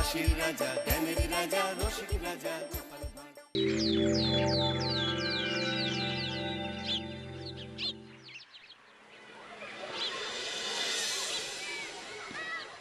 হাসির রাজা, জ্ঞানের রাজা, রসিক রাজা।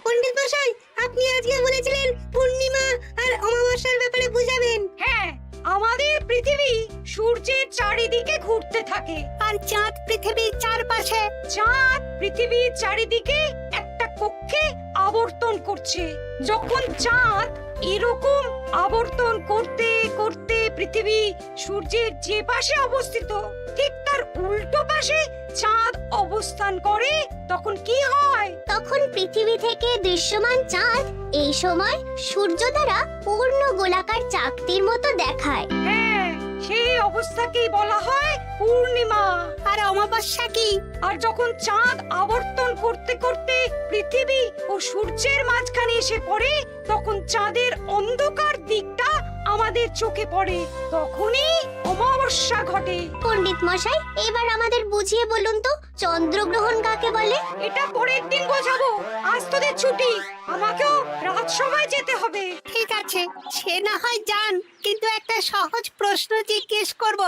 পণ্ডিত মশাই, আপনি আজকে বলেছিলেন পূর্ণিমা আর অমাবস্যার ব্যাপারে বুঝাবেন। হ্যাঁ, আমাদের পৃথিবী সূর্যের চারিদিকে ঘুরতে থাকে, আর চাঁদ পৃথিবীর চারপাশে। চাঁদ পৃথিবীর চারিদিকে একটা কক্ষে আবর্তন করছে। যখন চাঁদ এরকম আবর্তন করতে করতে পৃথিবী সূর্যের যে পাশে অবস্থিত ঠিক তার উল্টো পাশে চাঁদ অবস্থান করে, তখন কি হয়? তখন পৃথিবী থেকে দৃশ্যমান চাঁদ এই সময় সূর্য দ্বারা পূর্ণ গোলাকার চাকতির মতো দেখায়। হ্যাঁ, সেই অবস্থাকেই বলা হয় পূর্ণিমা। আর অমাবস্যা কি? আর যখন চাঁদ আবর্তন করতে করতে পৃথিবী ও সূর্যের মাঝখানে এসে পড়ে, তখন চাঁদের অন্ধকার দিকটা আমাদের চোখে পড়ে, তখনই অমাবস্যা ঘটে। পণ্ডিত মশাই, এবার আমাদের বুঝিয়ে বলুন তো চন্দ্রগ্রহণ কাকে বলে? এটা পরের দিন বোঝাবো, আজ তোদের ছুটি, আমাকেও রাজসভায় যেতে হবে। ঠিক আছে, সে না হয় যান, কিন্তু একটা সহজ প্রশ্ন জিজ্ঞেস করব,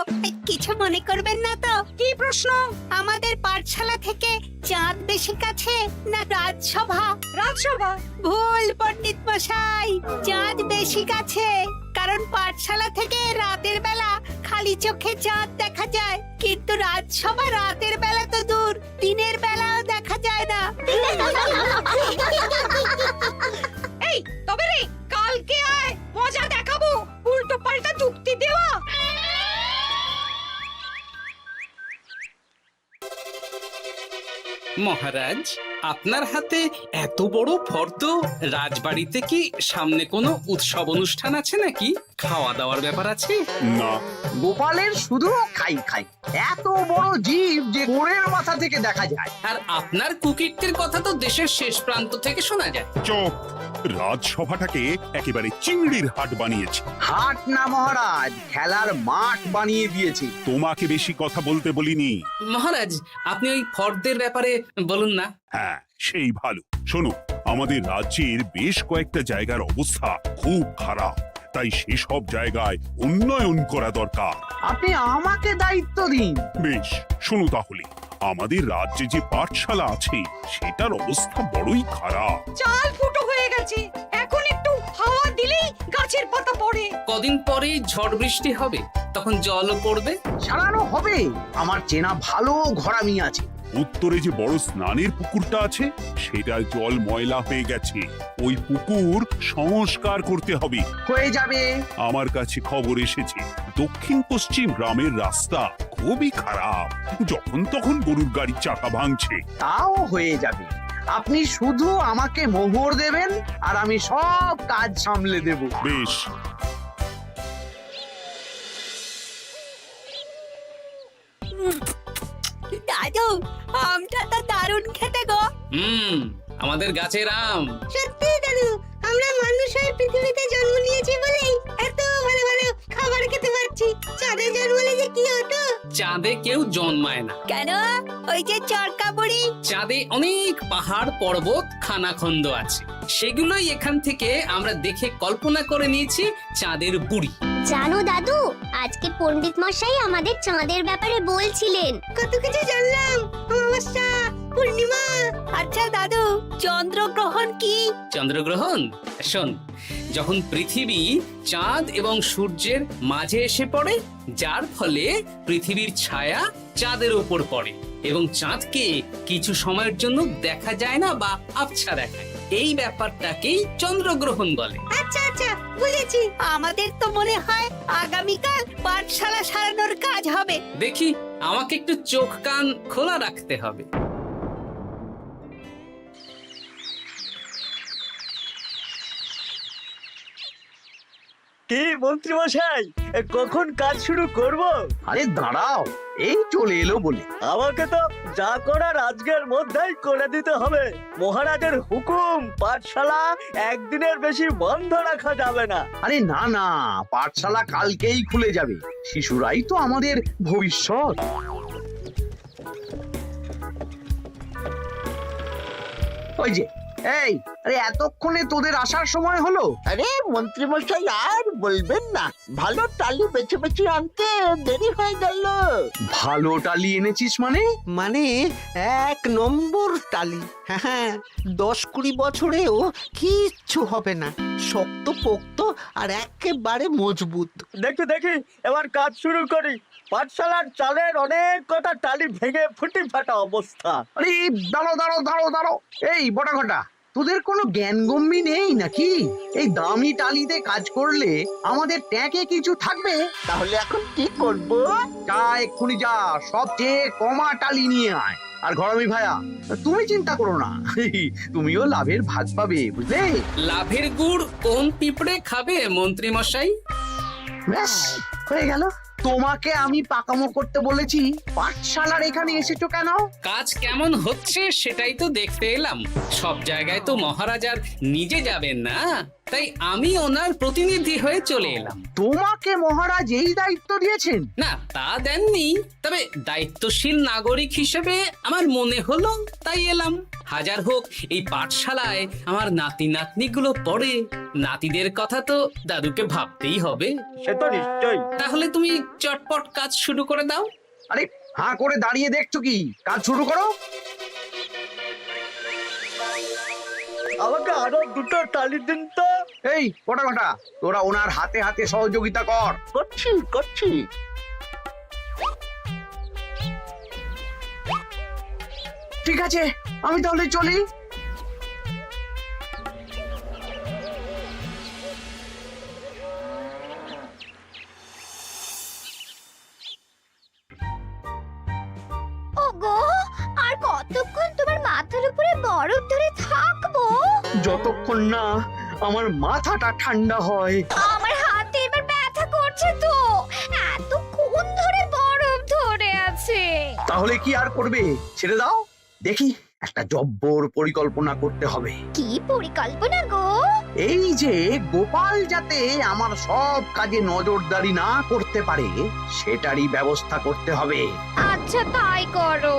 কিছু মনে করবেন না তো? কি প্রশ্ন? আমাদের পাঠশালা থেকে চাঁদ বেশি কাছে না রাজসভা? রাজসভা? ভুল পণ্ডিত মশাই, চাঁদ বেশি কাছে, কারণ পাঠশালা থেকে রাতের বেলা খালি চোখে চাঁদ দেখা যায়, কিন্তু রাজসভা রাতের বেলা তো দূর, দিনের বেলাও দেখা যায় না। এই তবে রে, কালকে আয়, মজা দেখাবো, উল্টো পাল্টা যুক্তি দেওয়া। মহারাজ, আপনার হাতে এত বড় ফর্দ, রাজবাড়িতে কি সামনে কোনো উৎসব অনুষ্ঠান আছে নাকি? খাওয়া দাওয়ার ব্যাপার আছে? না, গোপালের শুধু খাই খাই, এত বড় জীব যে গোড়ের মাথা থেকে দেখা যায়। আর আপনার কুকীর্তির কথা তো দেশের শেষ প্রান্ত থেকে শোনা যায়। চুপ! রাজসভাটাকে একেবারে চিংড়ির হাট বানিয়েছে। হাট না মহারাজ, খেলার মাঠ বানিয়ে দিয়েছে। তোমাকে বেশি কথা বলতে বলিনি। মহারাজ, আপনি ওই ফর্দের ব্যাপারে বলুন না। হ্যাঁ, সেই ভালো। শোনো, আমাদের রাজ্যের বেশ কয়েকটা জায়গার অবস্থা খুব খারাপ, তাই সেসব জায়গায় উন্নয়ন করা দরকার। আপনি আমাকে দায়িত্ব দিন। বেশ, শোনো তাহলে, আমাদের রাজ্যে যে পাঠশালা আছে সেটার অবস্থা বড়ই খারাপ। চাল ফুটো হয়ে গেছে, এখন একটু হাওয়া দিলেই গাছের পাতা পড়ে। কদিন পরেই ঝড় বৃষ্টি হবে, তখন জলও পড়বে। সারানো হবে, আমার চেনা ভালো ঘরামি আছে। উত্তরে যে বড় স্নানের পুকুরটা আছে সেটার জল ময়লা হয়ে গেছে, ওই পুকুর সংস্কার করতে হবে। হয়ে যাবে। আমার কাছে খবর এসেছে দক্ষিণ পশ্চিম গ্রামের রাস্তা খুবই খারাপ, যখন তখন গরুর গাড়ির চাকা ভাঙছে। তাও হয়ে যাবে, আপনি শুধু আমাকে মোহর দেবেন আর আমি সব কাজ সামলে দেব। বেশ, দাদু, আমটা তো দারুণ খেতে গো। আমাদের গাছের আম। সত্যি দাদু, আমরা মানুষ হয়ে পৃথিবীতে জন্ম নিয়েছি বলেই এত ভালো ভালো খাবার খেতে পারছি। চাঁদে জন্মলে যে কি হতো? চাঁদে কেউ জন্মায় না। কেন? ওই যে চরকা বুড়ি। চাঁদে অনেক পাহাড় পর্বত খানাখন্দ আছে, সেগুলোই এখান থেকে আমরা দেখে কল্পনা করে নিয়েছি চাঁদের বুড়ি। জানো দাদু, আজকে পণ্ডিত মশাই আমাদের চাঁদের ব্যাপারে বলছিলেন। কত কিছু জানলাম, অমাবস্যা, পূর্ণিমা। আচ্ছা দাদু, চন্দ্রগ্রহণ কি? চন্দ্রগ্রহণ? শোন, যখন পৃথিবী চাঁদ এবং সূর্যের মাঝে এসে পড়ে, যার ফলে পৃথিবীর ছায়া চাঁদের উপর পড়ে এবং চাঁদকে কিছু সময়ের জন্য দেখা যায় না বা আবছা দেখায়, এই ব্যাপারটাকেই চন্দ্রগ্রহণ বলে। আচ্ছা আচ্ছা, বুঝেছি। আমাদের তো মনে হয় আগামীকাল পাঠশালা সারানোর কাজ হবে। দেখি, আমাকে একটু চোখ কান খোলা রাখতে হবে। কি মন্ত্রী মশাই, কখন কাজ শুরু করব? আরে দাঁড়াও, এই চলে এলো বলে। আমাকে তো যা করার আজকের মধ্যেই করে দিতে হবে। মহারাজের হুকুম, পাঠশালা একদিনের বেশি বন্ধ রাখা যাবে না। আরে না না, পাঠশালা কালকেই খুলে যাবে, শিশুরাই তো আমাদের ভবিষ্যৎ। ওই যে এই আরে এতক্ষণে তোদের আসার সময় হলো? আরে মন্ত্রী মশাই আর বলবেন না, ভালো টালি বেছে বেছে আনতে দেরি হয়ে গেল। ভালো টালি এনেছিস মানে? মানে 1 নম্বর টালি। হ্যাঁ 10-20 বছরেও কিচ্ছু হবে না, শক্ত পোক্ত আর একেবারে মজবুত। দেখি দেখি এবার কাজ শুরু করি। পাঠশালার চালের অনেক কটা টালি ভেঙে ফুটি ফাটা অবস্থা। আরে দাঁড়ো। এই বটা ঘটা, তোদের কোনো জ্ঞানগম্যি নেই নাকি? এই দামি টালিতে কাজ করলে আমাদের ট্যাঁকে কিছু থাকবে? তাহলে এখন কি করব? যা এক্ষুনি যা, সবচেয়ে কমা টালি নিয়ে আয়। আর ঘরামি ভাইয়া, তুমি চিন্তা করো না, তুমিও লাভের ভাগ পাবে, বুঝলে? লাভের গুড় কোন পিঁপড়ে খাবে মন্ত্রী মশাই? ব্যাস হয়ে গেল। তোমাকে আমি পাকামো করতে বলেছি, পাঠশালার এখানে এসেছো কেন? কাজ কেমন হচ্ছে সেটাই তো দেখতে এলাম। সব জায়গায় তো মহারাজ আর নিজে যাবেন না, তাই আমি ওনার প্রতিনিধি হয়ে চলে এলাম। তোমাকে মহারাজ এই দায়িত্ব দিয়েছেন? না তা দেননি, তবে দায়িত্বশীল নাগরিক হিসেবে আমার মনে হলো তাই এলাম। হাজার হোক এই পাঠশালায় আমার নাতি নাতনিগুলো পড়ে, নাতিদের কথা তো দাদুকে ভাবতেই হবে। সে তো নিশ্চয়ই। তাহলে তুমি চটপট কাজ শুরু করে দাও। আরে হাঁ করে দাঁড়িয়ে দেখছো কি? কাজ শুরু করো। আমাকে আরো দুটো টালি দিন তো। এই কটা কটা, তোরা ওনার হাতে হাতে সহযোগিতা কর। করছি। ঠিক আছে, আমি তাহলে চলি। ওগো, আর কতক্ষণ তোমার মাথার উপরে বরফ ধরে থাকবো? যতক্ষণ না আমার মাথাটা ঠান্ডা হয়। আমার হাতে এবার ব্যথা করছে তো, এতক্ষণ ধরে বরফ ধরে আছে। তাহলে কি আর করবে? ছেড়ে দাও, দেখি একটা জব্বর পরিকল্পনা করতে হবে। কি পরিকল্পনা গো? এই যে গোপাল যাতে আমার সব কাজে নজরদারি না করতে পারে, সেটারই ব্যবস্থা করতে হবে। আচ্ছা তাই করো।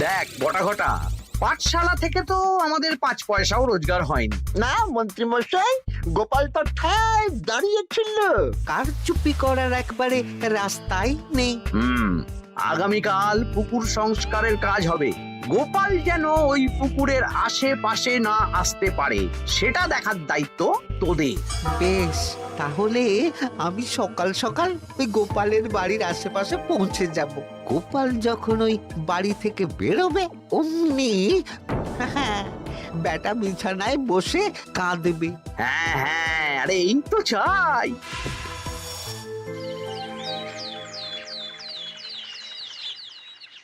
দেখ বটা ঘটা, পাঠশালা থেকে তো আমাদের 5 পয়সাও রোজগার হয়নি। না মন্ত্রী মশাই, গোপাল তো ঠায় দাঁড়িয়েছিল। কারচুপি করার একবারে রাস্তাই নেই। আগামীকাল পুকুর সংস্কারের কাজ হবে। গোপাল যেন ওই পুকুরের আশেপাশে না আসতে পারে, সেটা দেখার দায়িত্ব তোদের। বেশ, তাহলে আমি সকাল সকাল ওই গোপালের বাড়ির আশেপাশে পৌঁছে যাব। গোপাল যখন ওই বাড়ি থেকে বেরোবে অমনি বেটা বিছানায় বসে কাঁদবে। হ্যাঁ, আরে এই তো চাই।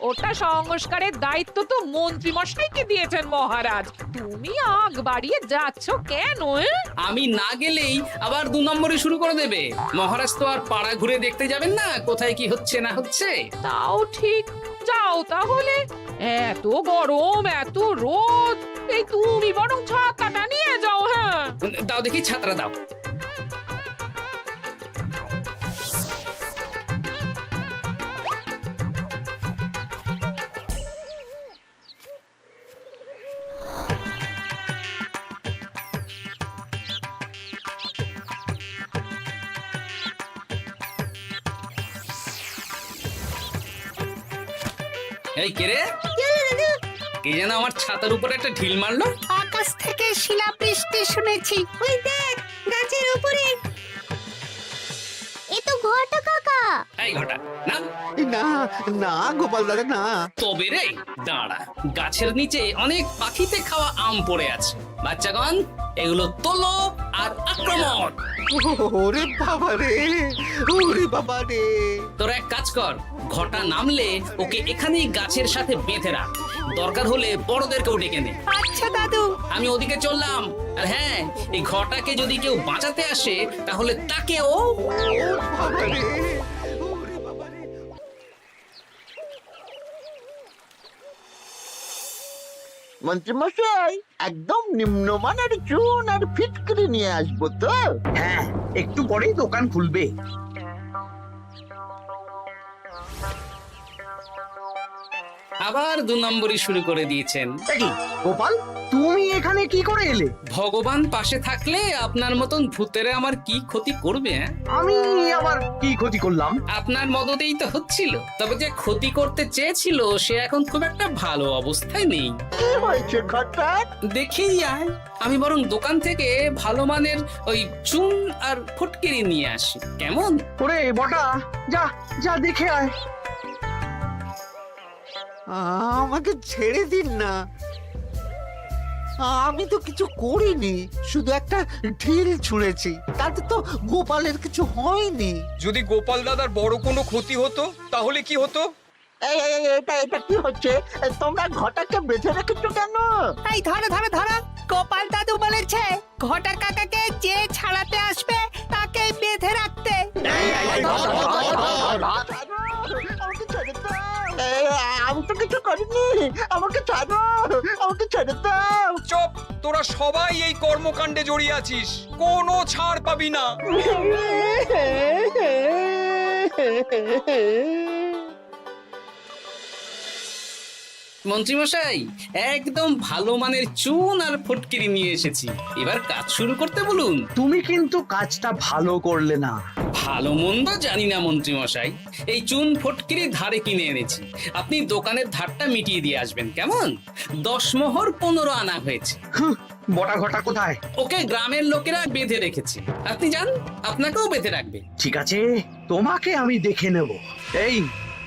ওটা সংস্কারের দায়িত্ব তো মন্ত্রী মশাইকে দিয়েছেন মহারাজ। তুমি আগ বাড়িয়ে যাচ্ছ কেন? আমি না গেলেই আবার 2 নম্বরে শুরু করে দেবে। মহারাজ তো আর পাড়া ঘুরে দেখতে যাবেন না কোথায় কি হচ্ছে না হচ্ছে। তাও ঠিক, যাও তাহলে। এত গরম, এত রোদ, এই তুমি বরং ছাতাটা নিয়ে যাও। হ্যাঁ দাও দেখি, ছাত্রা দাও। এই কে রে? কে যেন আমার ছাতার উপরে একটা ঢিল মারলো? আকাশ থেকে শিলাবৃষ্টি শুনেছি। ওই দেখ গাছের উপরে। এ তো ঘটা কাকা। এই ঘটা না, না না গোপাল দাদা না। তবে রে দাঁড়া, গাছের নিচে অনেক পাখিতে খাওয়া আম পড়ে আছে। বাচ্চাগণ এগুলো তোলো আর আক্রমণ। ওরে বাবা রে, ওরে বাবা রে। তোরা এক কাজ কর, ঘটা নামলে ওকে এখানেই গাছের সাথে বেঁধে রাখ। দরকার হলে বড়দেরকেও ডেকে নে। আচ্ছা দাদু। আমি ওদিকে চললাম। আর হ্যাঁ, এই ঘটাকে যদি কেউ বাঁচাতে আসে তাহলে তাকেও। বাবা রে, ওরে বাবা রে। মন্ত্রীমশাই একদম নিম্নমানের চুন আর ফিটকিরি নিয়ে আসবো তো। হ্যাঁ, একটু পরেই দোকান খুলবে। আবার 2 নম্বরই শুরু করে দিয়েছেন। এ কি গোপাল, তুমি এখানে কি করে এলে? ভগবান পাশে থাকলে আপনার মতন ভূতেরা আমার কি ক্ষতি করবে? হ্যাঁ? আমি আবার কি ক্ষতি করলাম? আপনার মদতেই তো হচ্ছিল। তবে যে ক্ষতি করতে চেয়েছিল সে এখন খুব একটা ভালো অবস্থায় নেই। কি হয়েছে ঘটাৎ? দেখেই আয়। আমি বরং দোকান থেকে ভালো মানের ওই চুন আর ফটকিরি নিয়ে আসি, কেমন? ওরে বটা, যা যা দেখে আয়। আমাকে ছেড়ে দিন না, আমি তো কিছু করিনি, শুধু একটা ঢিল ছুঁড়েছি, তাতে তো গোপালের কিছু হয়নি। যদি গোপাল দাদার বড় কোনো ক্ষতি হতো তাহলে কি হতো? এটা কি হচ্ছে? তোমরা ঘটাকে বেঁধে রেখেছো কেন? এই ধরো ধরো ধরো, গোপাল দাদু বলেছে ঘটা কাকাকে যে ছাড়াতে আসবে তাকে বেঁধে রাখতে। আমাকে ছেড়ে দাও। আমি তো কিছু করিনি, আমাকে ছাড়ো, আমাকে ছেড়ে দাও। চুপ, তোরা সবাই এই কর্মকাণ্ডে জড়িয়ে আছিস, কোনো ছাড় পাবি না। মন্ত্রীমশাই, একদম ভালো মানের চুন আর ফটকিরি নিয়ে এসেছি, এবার কাজ শুরু করতে বলুন। তুমি কিন্তু কাজটা ভালো করলে না। ভালো মন্দ জানি না মন্ত্রীমশাই, এই চুন ফটকিরি ধারে কিনে এনেছি, আপনি দোকানের ধারটা মিটিয়ে দিয়ে আসবেন, কেমন? 10 মোহর 15 আনা হয়েছে। বটা ঘটা কোথায়? ওকে গ্রামের লোকেরা বেঁধে রেখেছে, আপনি যান, আপনাকেও বেঁধে রাখবে। ঠিক আছে, তোমাকে আমি দেখে নেব। এই,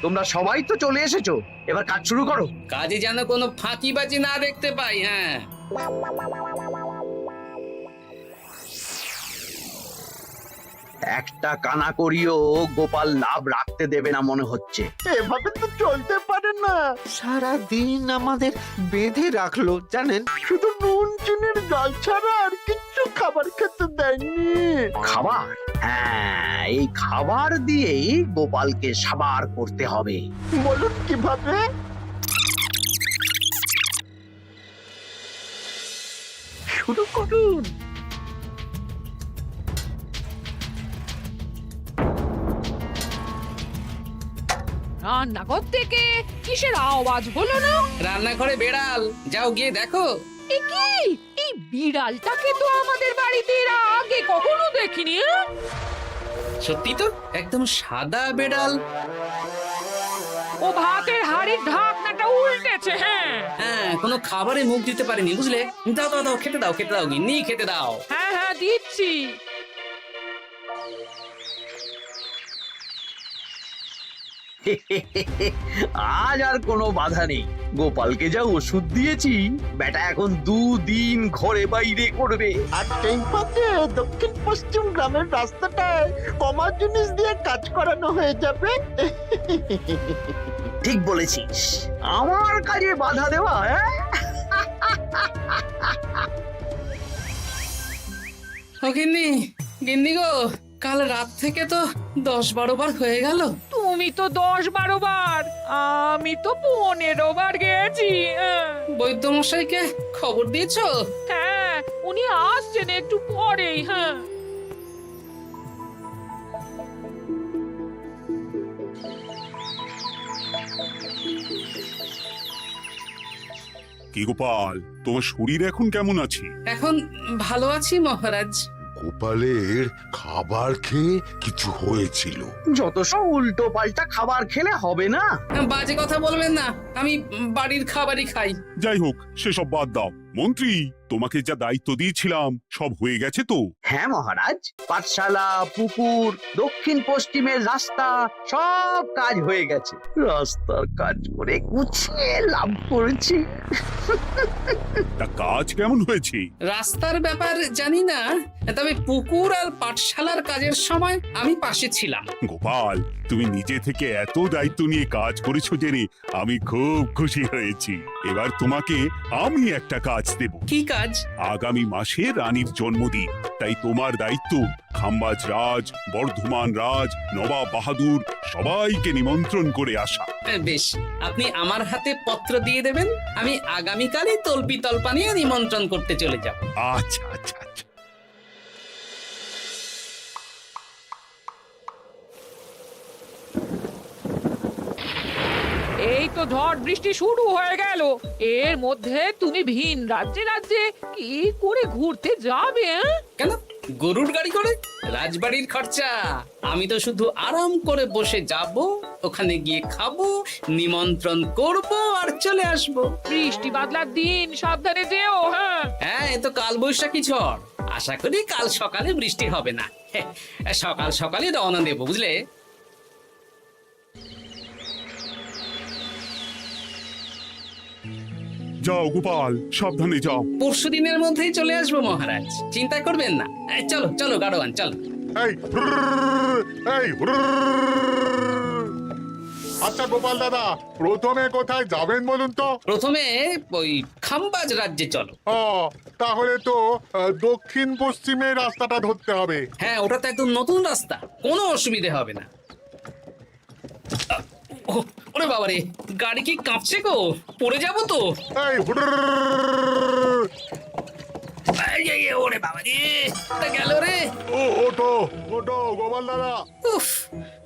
তোমরা সবাই তো চলে এসেছো, এবার কাজ শুরু করো। কাজে যেন কোনো ফাঁকিবাজি না দেখতে পাই। হ্যাঁ, একটা কানা করিও গোপাল লাভ রাখতে দেবে না মনে হচ্ছে। এভাবে তো চলতে পারে না। সারা দিন আমাদের বেঁধে রাখলো জানেন। শুধু নুন চিনির জল ছাড়া আর কিচ্ছু খাবার খেতে দেয়নি। খাবার? হ্যাঁ, এই খাবার দিয়েই গোপালকে সাবার করতে হবে। বলুন কিভাবে? শুরু করুন। রান্নাঘর থেকে কিসের আওয়াজ হলো না? রান্নাঘরে বেড়াল, যাও গিয়ে দেখো। এ কি? এই বিড়ালটাকে তো আমাদের বাড়িতে এর আগে কখনো দেখিনি। সত্যি তো, একদম সাদা বেড়াল। ও ভাতের হাড়ির ঢাকনাটা উল্টেছে। হ্যাঁ হ্যাঁ, কোনো খাবারে মুখ দিতে পারেনি, বুঝলে? দাও দাও দাও, খেতে দাও, খেতে দাও, গিন্নি খেতে দাও। হ্যাঁ হ্যাঁ, দিচ্ছি। আজ আর কোনো বাধা নেই। গোপালকে যা ওষুধ দিয়েছি, বেটা এখন 2 দিন ঘরে বাইরে করবে। আর সেই ফাঁকে দক্ষিণ পশ্চিম গ্রামের রাস্তাটায় কমা জিনিস দিয়ে কাজ করানো হয়ে যাবে। ঠিক বলেছিস, আমার কাজে বাধা দেওয়া। ও গিন্নি, গিন্নি গো, কাল রাত থেকে তো 10-12 বার হয়ে গেল। তুমি তো 10-12 বার, আমি তো 15 বার গেছি। বৈদ্যমশাইকে খবর দিয়েছো? হ্যাঁ, উনি আসছেন একটু পরেই। হ্যাঁ, কি গোপাল, তোমার শরীর এখন কেমন আছে? এখন ভালো আছি মহারাজ। গোপালের খাবার খেয়ে কিছু হয়েছিল? যত সব উল্টো পাল্টা খাবার খেলে হবে না। বাজে কথা বলবেন না, আমি বাড়ির খাবারই খাই। যাই হোক, সেসব বাদ দাও। মন্ত্রী, তোমাকে যা দায়িত্ব দিয়েছিলাম সব হয়ে গেছে তো? হ্যাঁ মহারাজ, পাঠশালা, পুকুর, দক্ষিণ পশ্চিমের রাস্তা সব কাজ হয়ে গেছে। রাস্তার কাজ করে গুছিয়ে লাভ করেছি। তা কাজ কেমন হয়েছে? রাস্তার ব্যাপার জানি না, তবে পুকুর আর পাঠশালার কাজের সময় আমি পাশে ছিলাম। গোপাল, তুমি নিজে থেকে এত দায়িত্ব নিয়ে কাজ করেছো জেনে আমি খুব খুশি হয়েছি। এবার তোমাকে আমি একটা কাজ দেব। কি কাজ? আগামী মাসে রানীর জন্মদিন, তাই তোমার দায়িত্ব খাম্বাজ রাজ, বর্ধমান রাজ, নবাব বাহাদুর সবাইকে নিমন্ত্রণ করে আসা। বেশ, আপনি আমার হাতে পত্র দিয়ে দেবেন, আমি আগামীকালই তল্পি তল্পা নিয়ে নিমন্ত্রণ করতে চলে যাব। আচ্ছা আচ্ছা আচ্ছা। এই তো ঝড় বৃষ্টি শুরু হয়ে গেল, এর মধ্যে তুমি ভিন রাজ্যে রাজ্যে কি করে ঘুরতে যাবে? কেন, গরুর গাড়ি করে? রাজবাড়ির খরচা। আমি তো শুধু আরাম করে বসে যাব, ওখানে গিয়ে খাবো, নিমন্ত্রণ করব আর চলে আসব। বৃষ্টি বাদলার দিন, সাবধানে যেও। হ্যাঁ হ্যাঁ, এ তো কাল বৈশাখী ঝড়, আশা করি কাল সকালে বৃষ্টি হবে না। সকাল সকালে রওনা দেবো, বুঝলে? যাও গোপাল, সাবধানে যাও। পরশু দিনের মধ্যেই চলে আসবো মহারাজ, চিন্তা করবেন না। চলো চলো গাড়োয়ান, চলো। এই এই আচ্ছা গোপাল দাদা, প্রথমে কোথায় যাবেন বলুন তো? প্রথমে ওই খাম্বাজ রাজ্যে চলো। ও, তাহলে তো দক্ষিণ পশ্চিমে রাস্তাটা ধরতে হবে। হ্যাঁ, ওটা তো একদম নতুন রাস্তা, কোনো অসুবিধে হবে না। ওরে বাবা রে, গাড়ি কি কাঁপছে গো, পড়ে যাবো তো। এই ওরে বাবা রে, গেল রে। ও ওটো ওটো গোপাল দাদা। উফ,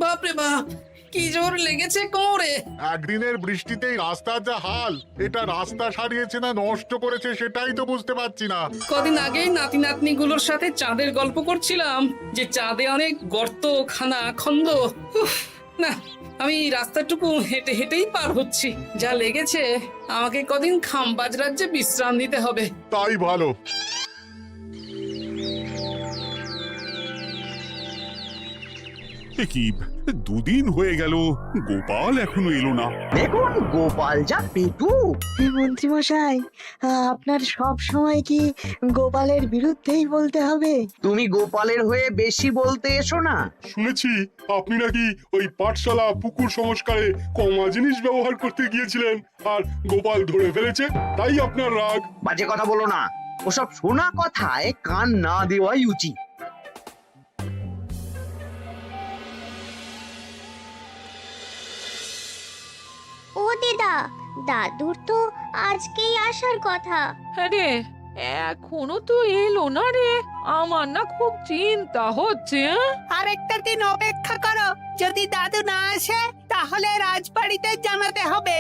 বাপরে বাপ, কি জোর লেগেছে কোমরে। একদিনের বৃষ্টিতেই রাস্তার যা হাল, এটা রাস্তা সারিয়েছে না নষ্ট করেছে সেটাই তো বুঝতে পারছি না। কদিন আগেই নাতি নাতনি গুলোর সাথে চাঁদের গল্প করছিলাম, যে চাঁদে অনেক গর্ত, খানা, খন্দ। উফ, না, আমি রাস্তাটুকু হেঁটে হেঁটেই পার হচ্ছি। যা লেগেছে, আমাকে কদিন খাম্বাজ রাজ্যে বিশ্রাম নিতে হবে। তাই ভালো। কি দুদিন হয়ে গেল, গোপাল এখনো এলো না। দেখুন গোপাল যা পেটু। মন্ত্রী মশাই, আপনার সব সময় কি গোপালের বিরুদ্ধেই বলতে হবে? তুমি গোপালের হয়ে বেশি বলতে এসো না। শুনেছি আপনি নাকি ওই পাঠশালা পুকুর সংস্কারে কমা জিনিস ব্যবহার করতে গিয়েছিলেন, আর গোপাল ধরে ফেলেছে, তাই আপনার রাগ। বাজে কথা বলো না, ওসব শোনা কথায় কান না দেওয়াই উচিত। ও দিদা, দাদুর তো আজকেই আসার কথা। আরে এখনো তো এলো না রে, আমার না খুব চিন্তা হচ্ছে। আরেকটা দিন অপেক্ষা করো, যদি দাদু না আসে তাহলে রাজবাড়িতে জানাতে হবে।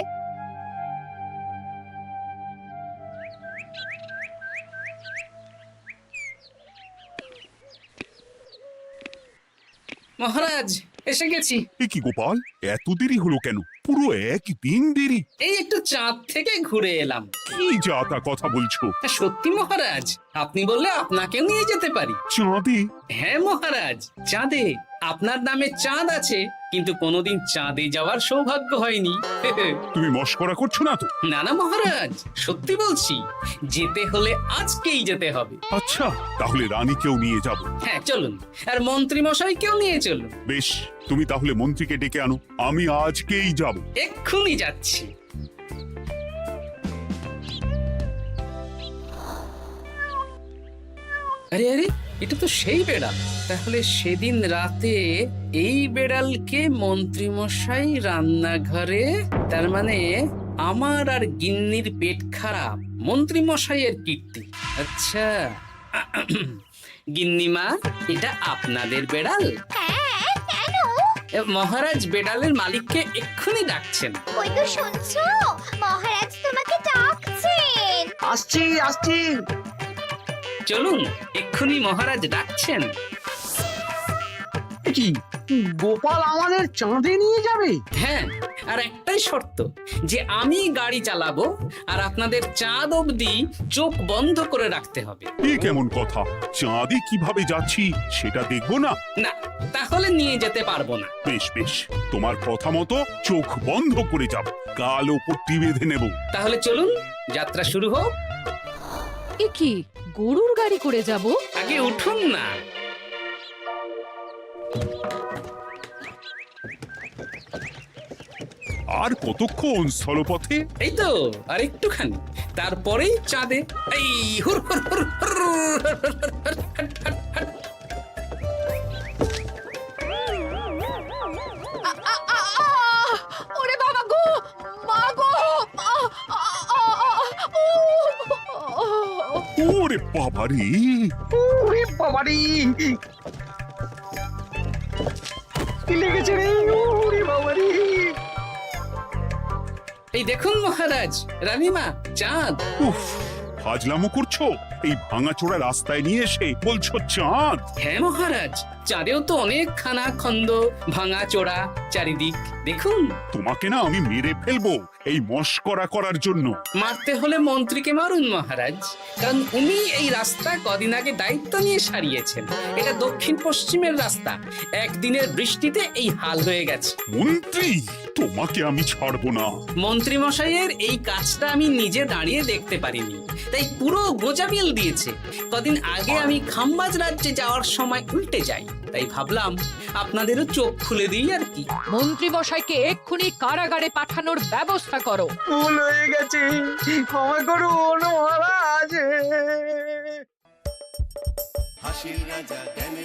মহারাজ, এসে গেছি। এ কি গোপাল, এত দেরি হলো কেন? পুরো একদিন দেরি। এই একটু চাঁদ থেকে ঘুরে এলাম। কি যা তা কথা বলছো? সত্যি মহারাজ, আপনি বললে আপনাকেও নিয়ে যেতে পারি। চাঁদে? হ্যাঁ মহারাজ, চাঁদে। আপনার নামে চাঁদ আছে, কিন্তু কোনোদিন চাঁদে যাওয়ার সৌভাগ্য হয়নি। তুমি মস্করা করছো না তো? না না মহারাজ, সত্যি বলছি, যেতে হলে আজকেই যেতে হবে। আচ্ছা, তাহলে রানীকেও নিয়ে যাব। হ্যাঁ চলুন, আর মন্ত্রী মশাইকেও নিয়ে চলুন। বেশ, তুমি তাহলে মন্ত্রীকে ডেকে আনো, আমি আজকেই যাব। এক্ষুনি যাচ্ছি। আরে আরে, এটা তো সেই বেড়াল। তাহলে সেদিন রাতে এই বেড়ালকে মন্ত্রী মশাই রান্নাঘরে, তার মানে আমার আর গিন্নির পেট খারাপ, মন্ত্রী মশাইয়ের কীর্তি। আচ্ছা, গিন্নিমা, এটা আপনাদের বেড়াল? হ্যাঁ, কেন? মহারাজ বেড়ালের মালিককে এক্ষুনি ডাকছেন। ওই তো শুনছো, মহারাজ তোমাকে ডাকছেন। আসছি আসছি। চলুন, এক্ষুনি মহারাজ ডাকছেন। কি গোপাল আমাদের চাঁদে নিয়ে যাবে? হ্যাঁ, আর একটাই শর্ত, যে আমি গাড়ি চালাবো আর আপনাদের চাঁদ অবধি চোখ বন্ধ করে রাখতে হবে। এই কেমন কথা? চাঁদে কিভাবে যাচ্ছি সেটা দেখবো না? না, তাহলে নিয়ে যেতে পারবো না। বেশ বেশ, তোমার কথা মতো চোখ বন্ধ করে যাব, কালো পট্টি বেঁধে নেব। তাহলে চলুন, যাত্রা শুরু হোক। এ কি, গরুর গাড়ি করে যাব? আগে উঠুন না। আর কতক্ষণ স্থলপথে? এই তো আর একটুখানি, তারপরেই চাঁদে। এই হুর হুর হুর হুর, ওরে বাবা গো, ওরে বাবারে, ওরে বাবারি, কি লেগেছে রে? ওরে বাবারি, এই দেখুন মহারাজ, রানীমা, চাঁদ। উফ, ফাজলামো করছো? এই ভাঙাচোরা রাস্তায় নিয়ে এসে বলছো চাঁদ? হ্যাঁ মহারাজ, চাঁদেও তো অনেক খানা খন্দ, ভাঙা চোরা চারিদিক। দেখুন, তোমাকে না আমি মেরে ফেলবো এই মস্করা করার জন্য। মারতে হলে মন্ত্রীকে মারুন মহারাজ, কারণ উনি এই রাস্তা কদিন আগে দায়িত্ব নিয়ে সারিয়েছেন। এটা দক্ষিণ পশ্চিমের রাস্তা, একদিনের বৃষ্টিতে এই হাল হয়ে গেছে। মন্ত্রী, তোমাকে আমি ছাড়বো না। মন্ত্রী মশাইয়ের এই কাজটা আমি নিজে দাঁড়িয়ে দেখতে পারিনি, তাই পুরো গোজামিল দিয়েছে। কদিন আগে আমি খাম্বাজ রাজ্যে যাওয়ার সময় উল্টে যাই, তাই ভাবলাম আপনাদেরও চোখ খুলে দিই আর কি। মন্ত্রী মশাইকে এক্ষুনি কারাগারে পাঠানোর ব্যবস্থা করো। ভুল হয়ে গেছে, ক্ষমা করুন মহারাজ। হাসির রাজা জ্ঞানের